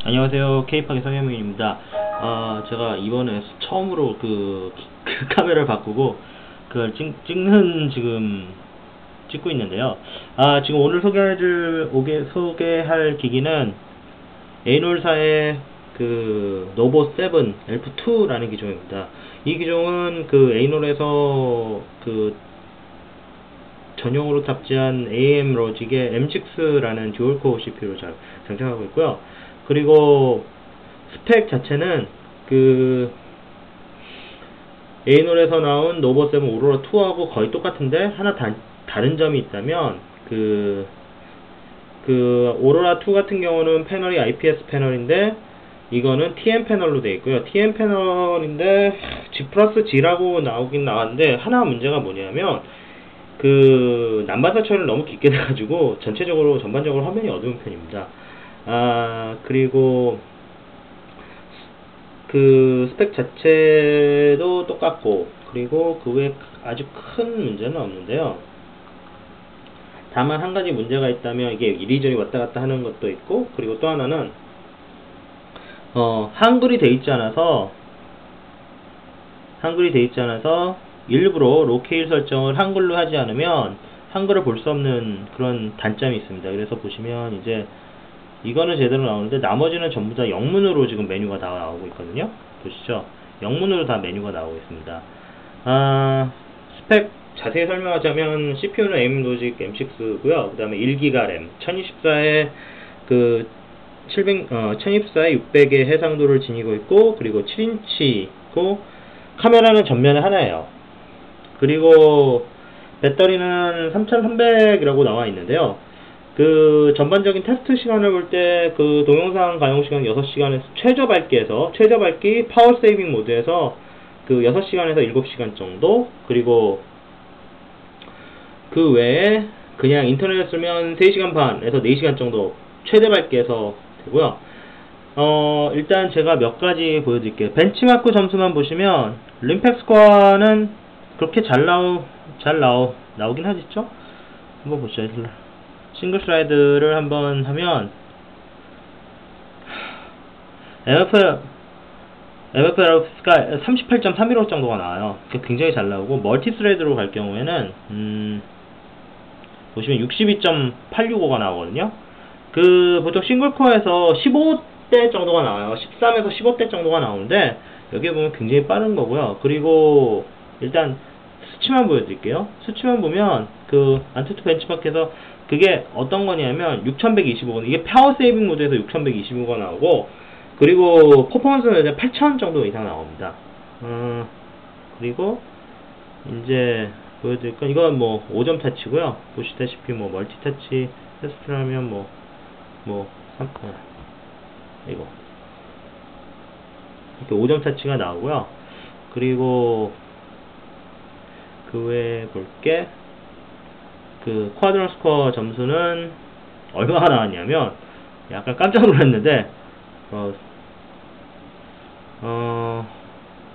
안녕하세요. K팍의 성현민입니다. 제가 이번에 처음으로 그 카메라를 바꾸고 그걸 찍고 있는데요. 지금 오늘 소개할 기기는 에이놀사의 그 노보 7 엘프2라는 기종입니다. 이 기종은 그 에이놀에서 그 전용으로 탑재한 AM 로직의 M6라는 듀얼코어 CPU를 잘 장착하고 있고요. 그리고 스펙 자체는 그 에이놀에서 나온 노보 7 오로라 2하고 거의 똑같은데 하나 다른 점이 있다면 그 오로라 2 같은 경우는 패널이 IPS 패널인데 이거는 TN 패널로 되어 있고요. TN 패널인데 G 플러스 G라고 나오긴 나왔는데 하나 문제가 뭐냐면 그 난방사 처리를 너무 깊게 돼가지고 전반적으로 화면이 어두운 편입니다. 그리고 그 스펙 자체도 똑같고, 그리고 그 외에 아주 큰 문제는 없는데요. 다만 한 가지 문제가 있다면 이게 이리저리 왔다 갔다 하는 것도 있고, 그리고 또 하나는 한글이 돼 있지 않아서 일부러 로케일 설정을 한글로 하지 않으면 한글을 볼 수 없는 그런 단점이 있습니다. 그래서 보시면 이제 이거는 제대로 나오는데 나머지는 전부 다 영문으로 지금 메뉴가 다 나오고 있거든요. 보시죠. 영문으로 다 메뉴가 나오고 있습니다. 스펙 자세히 설명하자면 CPU는 AM 로직 M6고요. 그 다음에 1기가 램, 1024에 600의 해상도를 지니고 있고, 그리고 7인치고 카메라는 전면에 하나예요. 그리고 배터리는 3300이라고 나와 있는데요. 그 전반적인 테스트 시간을 볼 때 그 동영상 가용 시간 6시간에서 최저 밝기 파워 세이빙 모드에서 그 6시간에서 7시간 정도, 그리고 그 외에 그냥 인터넷 쓰면 3시간 반에서 4시간 정도 최대 밝기에서 되고요. 일단 제가 몇 가지 보여드릴게요. 벤치마크 점수만 보시면 림팩 스코어는 그렇게 잘 나오긴 하겠죠? 한번 보시죠. 싱글 슬라이드를 한번 하면 MFL가 38.315 정도가 나와요. 굉장히 잘 나오고, 멀티 스레드로 갈 경우에는 보시면 62.865가 나오거든요. 그 보통 싱글 코어에서 15대 정도가 나와요. 13에서 15대 정도가 나오는데 여기 보면 굉장히 빠른 거고요. 그리고 일단 수치만 보여드릴게요. 수치만 보면 그 안투투 벤치마크에서 그게 어떤 거냐면 6125가, 이게 파워 세이빙 모드에서 6125가 나오고, 그리고 퍼포먼스는 이제 8000 정도 이상 나옵니다. 그리고 이제 보여드릴 건 이건 뭐 5점 타치고요. 보시다시피 뭐 멀티 타치 테스트라면 이거 이렇게 5점 타치가 나오고요. 그리고 그 외에 볼게, 그 쿼드런 스코어 점수는 얼마가 나왔냐면 약간 깜짝 놀랐는데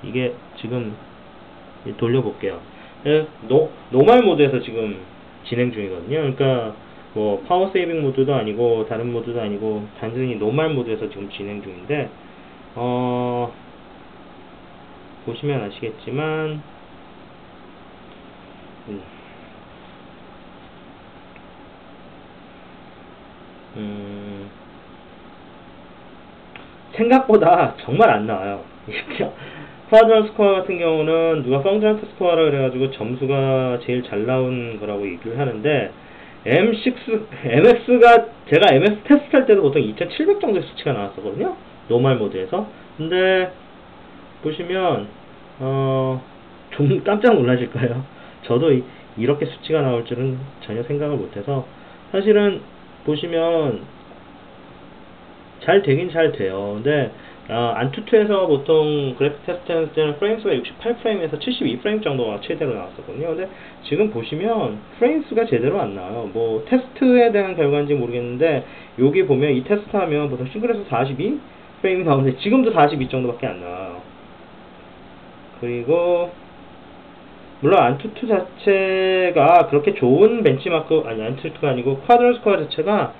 이게 지금 돌려볼게요. 노멀 모드에서 지금 진행 중이거든요. 그러니까 뭐 파워 세이빙 모드도 아니고 다른 모드도 아니고 단순히 노멀 모드에서 지금 진행 중인데 보시면 아시겠지만 생각보다 정말 안 나와요. 쿼드런 스코어 같은 경우는 누가 펑드런트 스코어라 그래가지고 점수가 제일 잘 나온 거라고 얘기를 하는데, MS가 제가 MS 테스트 할 때도 보통 2700 정도의 수치가 나왔었거든요. 노멀 모드에서. 근데 보시면 좀 깜짝 놀라실 거예요. 저도 이렇게 수치가 나올 줄은 전혀 생각을 못해서, 사실은 보시면 잘 되긴 잘 돼요. 근데 안투투에서 보통 그래픽 테스트 했을 때는 프레임수가 68프레임에서 72프레임 정도가 최대로 나왔었거든요. 근데 지금 보시면 프레임수가 제대로 안 나와요. 뭐 테스트에 대한 결과인지 모르겠는데 여기 보면 이 테스트 하면 보통 싱글에서 42프레임이 나오는데 지금도 42 정도밖에 안 나와요. 그리고 물론 안투투 자체가 그렇게 좋은 벤치마크, 아니 안투투가 아니고 쿼드런 스코어 자체가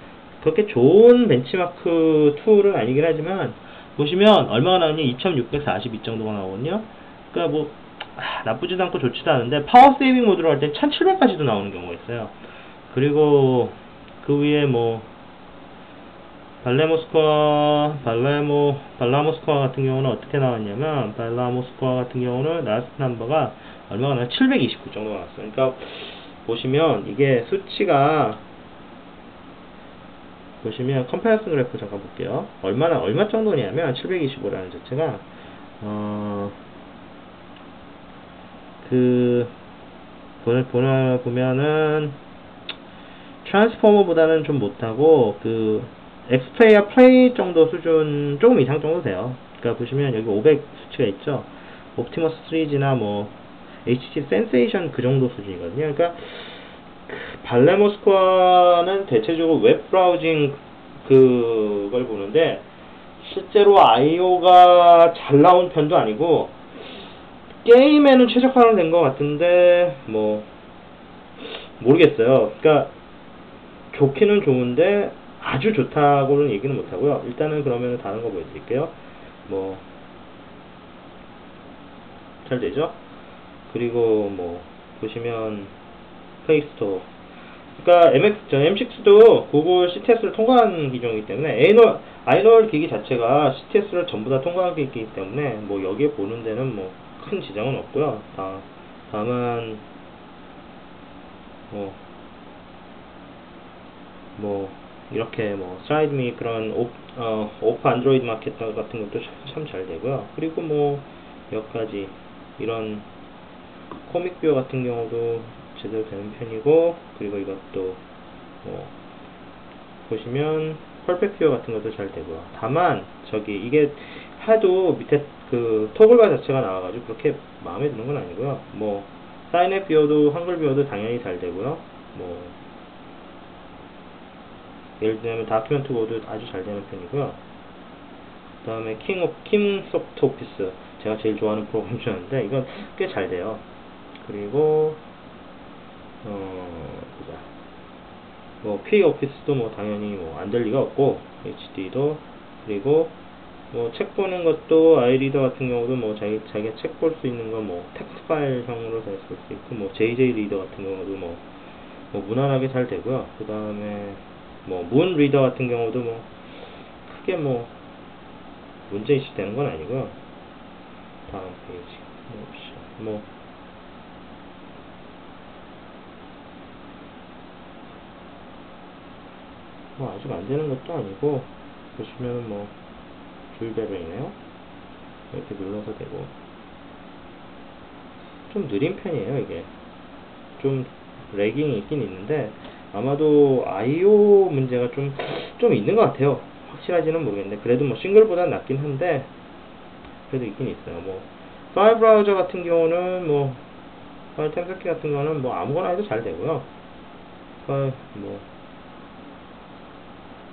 그렇게 좋은 벤치마크 툴은 아니긴 하지만 보시면 얼마가 나오니 2642 정도가 나오거든요. 그러니까 뭐 나쁘지도 않고 좋지도 않은데 파워 세이빙 모드로 할 때 1700까지도 나오는 경우가 있어요. 그리고 그 위에 뭐 발라모스코아 같은 경우는 어떻게 나왔냐면, 발라모스코아 같은 경우는 라스트 넘버가 얼마가 나와? 729 정도가 나왔어요. 그러니까 보시면 이게 수치가, 보시면 컴패러슨 그래프 잠깐 볼게요. 얼마 정도냐면 725라는 자체가 보면은 트랜스포머보다는 좀 못하고 엑스플레이어 플레이 정도 수준 조금 이상 정도 돼요. 그러니까 보시면 여기 500 수치가 있죠. 옵티머스 3G나 뭐 HTC 센세이션 그 정도 수준이거든요. 그러니까 발레모스코아는 대체적으로 웹 브라우징 그걸 보는데 실제로 IO가 잘 나온 편도 아니고 게임에는 최적화는 된 것 같은데 뭐 모르겠어요. 그러니까 좋기는 좋은데 아주 좋다고는 얘기는 못하고요. 일단은 그러면 다른 거 보여드릴게요. 뭐 잘 되죠? 그리고 뭐 보시면 플레이스토어, 그러니까 M6도 구글 CTS를 통과한 기종이기 때문에 아이놀 기기 자체가 CTS를 전부 다 통과한 기기이기 때문에 뭐 여기에 보는 데는 뭐 큰 지장은 없고요. 다만 뭐 이렇게 뭐 슬라이드미 그런 오프 안드로이드 마켓 같은 것도 참 잘 되고요. 그리고 뭐 몇 가지 이런 코믹 뷰어 같은 경우도 제대로 되는 편이고, 그리고 이것도 뭐 보시면 퍼펙트 뷰어 같은 것도 잘 되고요. 다만 이게 하도 밑에 토글바 자체가 나와가지고 그렇게 마음에 드는 건 아니고요. 뭐 사인앱 뷰어도 한글 뷰어도 당연히 잘 되고요. 뭐 예를 들면 다큐멘트 보도 아주 잘 되는 편이고요. 그 다음에 킹소프트 오피스, 제가 제일 좋아하는 프로그램 중인데 이건 꽤 잘 돼요. 그리고 뭐 Q 오피스도 뭐 당연히 뭐 안 될 리가 없고, HD도, 그리고 뭐 책 보는 것도 아이리더 같은 경우도 뭐 자기가 책 볼 수 있는 거 뭐 텍스트 파일형으로 잘 쓸 수 있고, 뭐 JJ 리더 같은 경우도 뭐 무난하게 잘 되고요. 그 다음에 뭐 문 리더 같은 경우도 뭐 크게 뭐 문제 이슈 되는 건 아니고요. 다음 페이지 뭐 아직 안 되는 것도 아니고, 보시면은 뭐 줄배로 있네요. 이렇게 눌러서 되고, 좀 느린 편이에요. 이게 좀 래깅이 있긴 있는데 아마도 IO 문제가 좀 있는 것 같아요. 확실하지는 모르겠는데 그래도 뭐 싱글보다 낫긴 한데 그래도 있긴 있어요. 뭐 파일 브라우저 같은 경우는 뭐 파일 탐색기 같은 거는 뭐 아무거나 해도 잘 되고요. 파일 뭐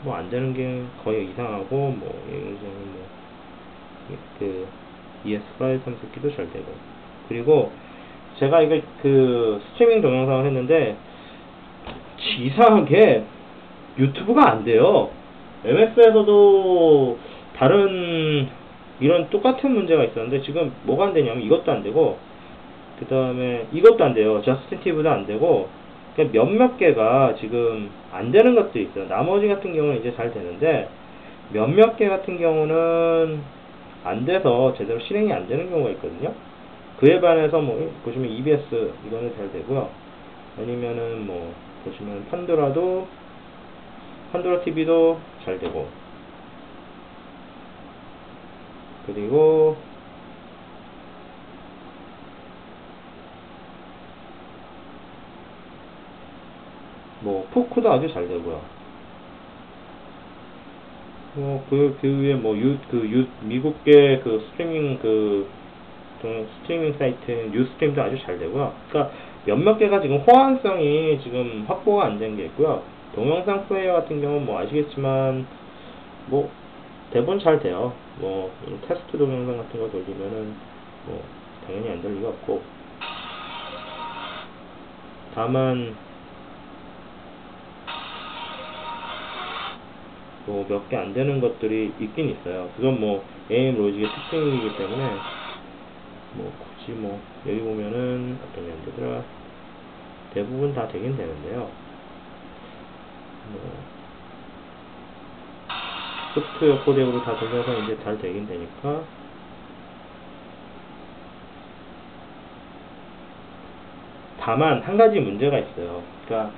안 되는 게 거의 이상하고, 뭐 예를 들면 ES 파일 탐색기도 잘 되고, 그리고 제가 이거 스트리밍 동영상을 했는데 이상하게 유튜브가 안 돼요. MS에서도 다른 이런 똑같은 문제가 있었는데 지금 뭐가 안 되냐면 이것도 안 되고, 그 다음에 이것도 안 돼요. 저스틴 TV도 안 되고, 몇몇 개가 지금 안 되는 것도 있어요. 나머지 같은 경우는 이제 잘 되는데 몇몇 개 같은 경우는 안 돼서 제대로 실행이 안 되는 경우가 있거든요. 그에 반해서 뭐 보시면 EBS 이거는 잘 되고요. 아니면은 뭐 보시면 판도라 TV도 잘 되고, 그리고 뭐 포크도 아주 잘 되고요. 뭐 그 위에 뭐 미국계 스트리밍 사이트 뉴스트림도 아주 잘 되고요. 그러니까 몇몇 개가 지금 호환성이 지금 확보가 안 된 게 있고요. 동영상 플레이어 같은 경우는 뭐 아시겠지만 뭐 대부분 잘 돼요. 뭐 테스트 동영상 같은 거 돌리면은 뭐 당연히 안 될 리가 없고, 다만 뭐 몇 개 안 되는 것들이 있긴 있어요. 그건 뭐 AM 로직의 특징이기 때문에 뭐 굳이 뭐 여기 보면은 어떤 연도들아 대부분 다 되긴 되는데요. 뭐 소프트웨어 코덱으로 다 돌려서 이제 잘 되긴 되니까. 다만 한 가지 문제가 있어요. 그러니까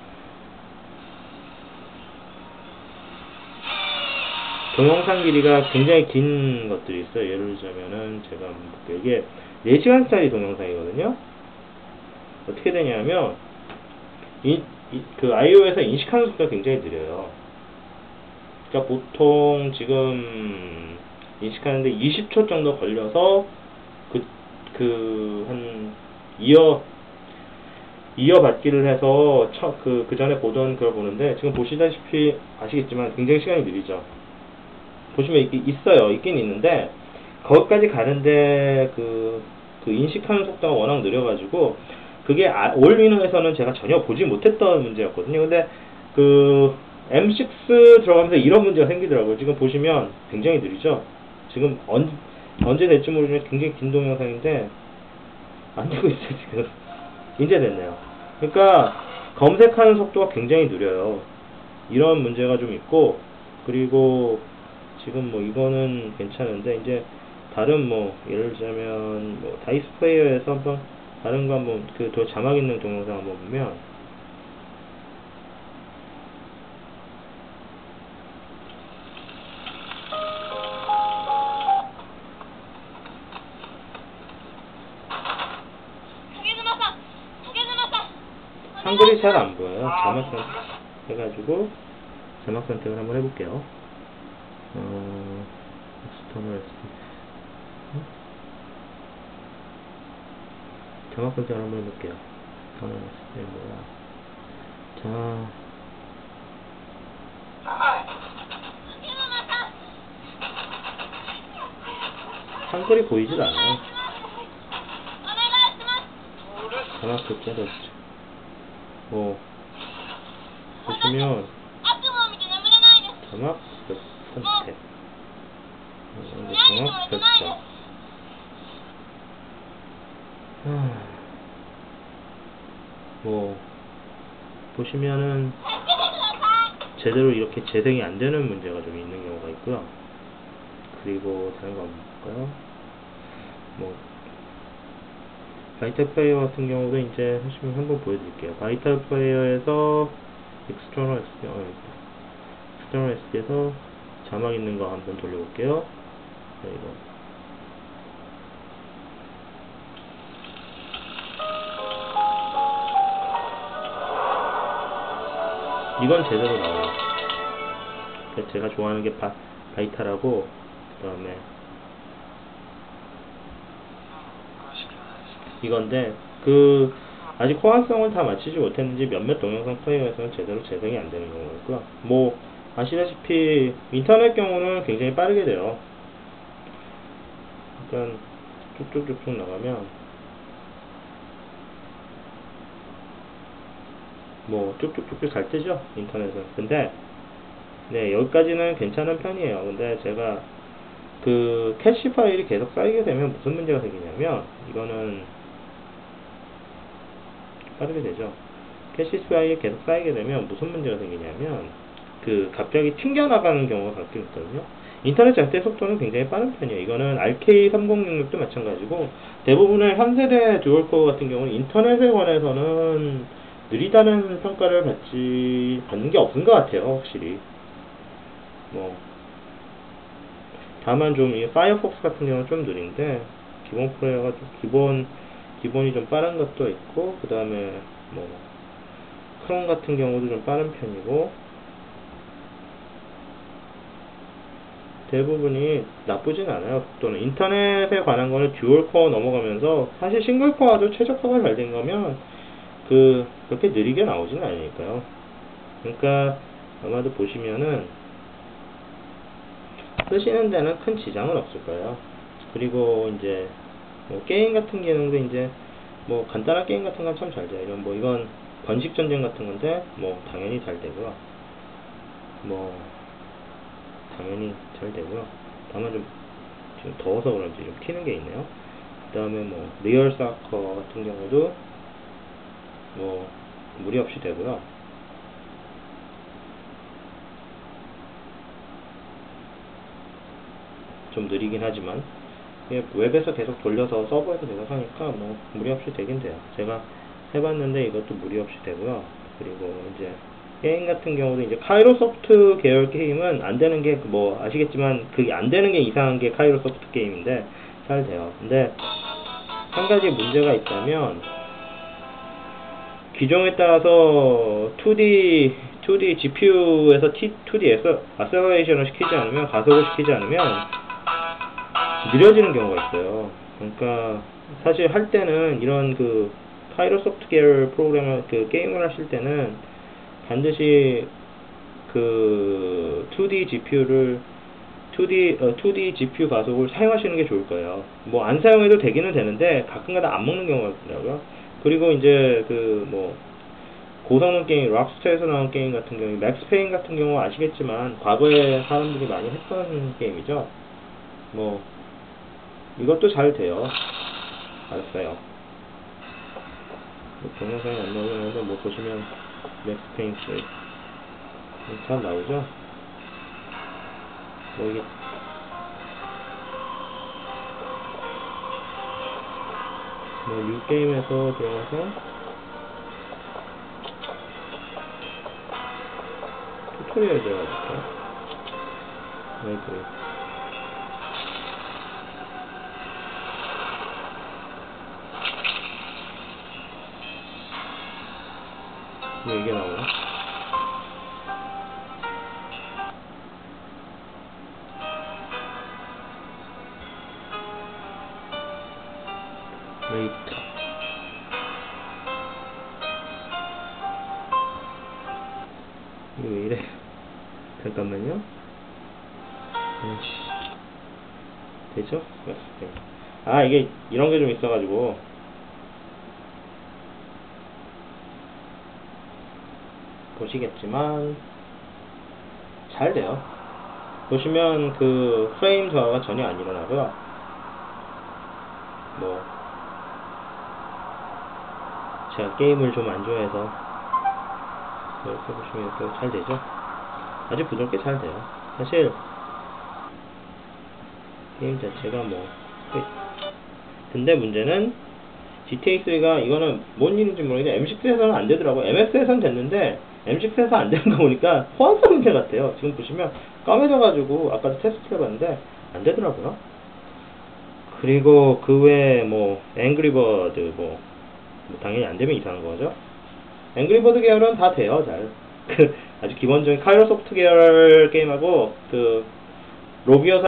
동영상 길이가 굉장히 긴 것들이 있어요. 예를 들자면은 제가 한번 볼게요. 이게 4시간짜리 동영상이거든요. 어떻게 되냐면 그 iO에서 인식하는 속도가 굉장히 느려요. 그러니까 보통 지금 인식하는데 20초 정도 걸려서 한 이어받기를 해서 그 전에 보던 걸 보는데, 지금 보시다시피 아시겠지만 굉장히 시간이 느리죠. 보시면 있긴 있는데 거기까지 가는데 그 인식하는 속도가 워낙 느려가지고 그게 올미능에서는 제가 전혀 보지 못했던 문제였거든요. 근데 그 M6 들어가면서 이런 문제가 생기더라고요. 지금 보시면 굉장히 느리죠. 지금 언제 될지 모르지만 굉장히 긴 동영상인데 안 되고 있어요. 지금 이제 됐네요. 그러니까 검색하는 속도가 굉장히 느려요. 이런 문제가 좀 있고, 그리고 지금 뭐 이거는 괜찮은데 이제 다른 뭐 예를 들자면 뭐 다이스 플레이어에서 한번 다른 거 한번 더 자막 있는 동영상 한번 보면 한글이 잘 안 보여요. 자막 선택해가지고 자막 선택을 한번 해볼게요. external 자막 선택을 한번 해볼게요. external 뭐야? 자, 한글이 보이질 않아요. 자막 설정을 뭐 보시면 자막 선택, 자막 설정. 뭐 보시면은 제대로 이렇게 재생이 안 되는 문제가 좀 있는 경우가 있고요. 그리고 다른 거 한번 볼까요? 뭐 바이탈 플레이어 같은 경우도 이제 하시면 한번 보여드릴게요. 바이탈 플레이어에서 external SD에서 자막 있는 거 한번 돌려볼게요. 이거 이건 제대로 나와요. 제가 좋아하는 게 바이탈하고, 그 다음에 이건데 아직 호환성을 다 맞추지 못했는지 몇몇 동영상 플레이어에서는 제대로 재생이 안 되는 경우가 있고요. 뭐 아시다시피 인터넷 경우는 굉장히 빠르게 돼요. 그러니까 쭉쭉쭉쭉 나가면 뭐 쭉쭉쭉쭉 잘 뜨죠, 인터넷은. 근데 네, 여기까지는 괜찮은 편이에요. 근데 제가 캐시 파일이 계속 쌓이게 되면 무슨 문제가 생기냐면, 이거는 빠르게 되죠. 캐시 파일이 계속 쌓이게 되면 무슨 문제가 생기냐면 갑자기 튕겨나가는 경우가 가끔 있거든요. 인터넷 장대 속도는 굉장히 빠른 편이에요. 이거는 RK3066도 마찬가지고, 대부분의 현세대 듀얼코어 같은 경우는 인터넷에 관해서는 느리다는 평가를 받는 게 없는 것 같아요, 확실히. 뭐 다만 좀 이 파이어폭스 같은 경우는 좀 느린데, 기본 플레이어가 좀 기본이 좀 빠른 것도 있고, 그 다음에 뭐 크롬 같은 경우도 좀 빠른 편이고, 대부분이 나쁘진 않아요. 속도는 인터넷에 관한 거는 듀얼 코어 넘어가면서, 사실 싱글 코어도 최적화가 잘 된 거면 그렇게 느리게 나오지는 않으니까요. 그러니까 아마도 보시면은 쓰시는 데는 큰 지장은 없을 거예요. 그리고 이제 뭐 게임 같은 기능도 이제 뭐 간단한 게임 같은 건 참 잘 돼요. 이건 번식 전쟁 같은 건데 뭐 당연히 잘 되고요. 뭐 당연히 잘 되고요. 다만 좀 지금 더워서 그런지 좀 튀는 게 있네요. 그 다음에 뭐 리얼 사커 같은 경우도 뭐 무리 없이 되고요. 좀 느리긴 하지만 웹에서 계속 돌려서 서버에서 계속 하니까 뭐 무리 없이 되긴 돼요. 제가 해봤는데 이것도 무리 없이 되고요. 그리고 이제 게임 같은 경우도 이제 카이로소프트 계열 게임은 안 되는 게 뭐 아시겠지만 그게 안 되는 게 이상한 게 카이로소프트 게임인데 잘 돼요. 근데 한 가지 문제가 있다면 기종에 따라서 2D GPU에서 2D에서 아셀러레이션을 시키지 않으면, 가속을 시키지 않으면 느려지는 경우가 있어요. 그러니까 사실 할 때는 이런 그 카이로소프트 계열 프로그램을 그 게임을 하실 때는 반드시 그 2D GPU를 2D GPU 가속을 사용하시는 게 좋을 거예요. 뭐 안 사용해도 되기는 되는데 가끔가다 안 먹는 경우가 있더라고요. 그리고 이제 그 뭐 고성능 게임, 락스터에서 나온 게임 같은 경우, 맥스 페인 같은 경우 아시겠지만 과거에 사람들이 많이 했던 게임이죠. 뭐 이것도 잘 돼요. 알았어요. 뭐 동영상이 안 나오는데 뭐 보시면 맥스 페인 3 잘 나오죠. 뭐 이게 뭐 뉴게임에서 들어가서 튜토리얼 들어가볼게요. 네, 뭐 이게 나오나? 웨이트. 이거 왜 이래? 잠깐만요. 되죠? 아, 이게 이런 게 좀 있어가지고 보시겠지만 잘 돼요. 보시면 그 프레임 저하가 전혀 안 일어나고요. 뭐 제가 게임을 좀 안 좋아해서 이렇게 보시면 이렇게 잘 되죠. 아주 부드럽게 잘 돼요. 사실 게임 자체가 뭐 근데 문제는 GTA3가 이거는 뭔 일인지 모르겠는데 M6에서는 안 되더라고요. MS에서는 됐는데 M6에서 안 되는 거 보니까 호환성 문제 같아요. 지금 보시면 까매져가지고 아까도 테스트 해봤는데 안 되더라고요. 그리고 그 외에 뭐 앵그리버드 뭐 당연히 안 되면 이상한 거죠. 앵그리버드 계열은 다 돼요, 잘. 아주 기본적인 카이로소프트 계열 게임하고 그 로비어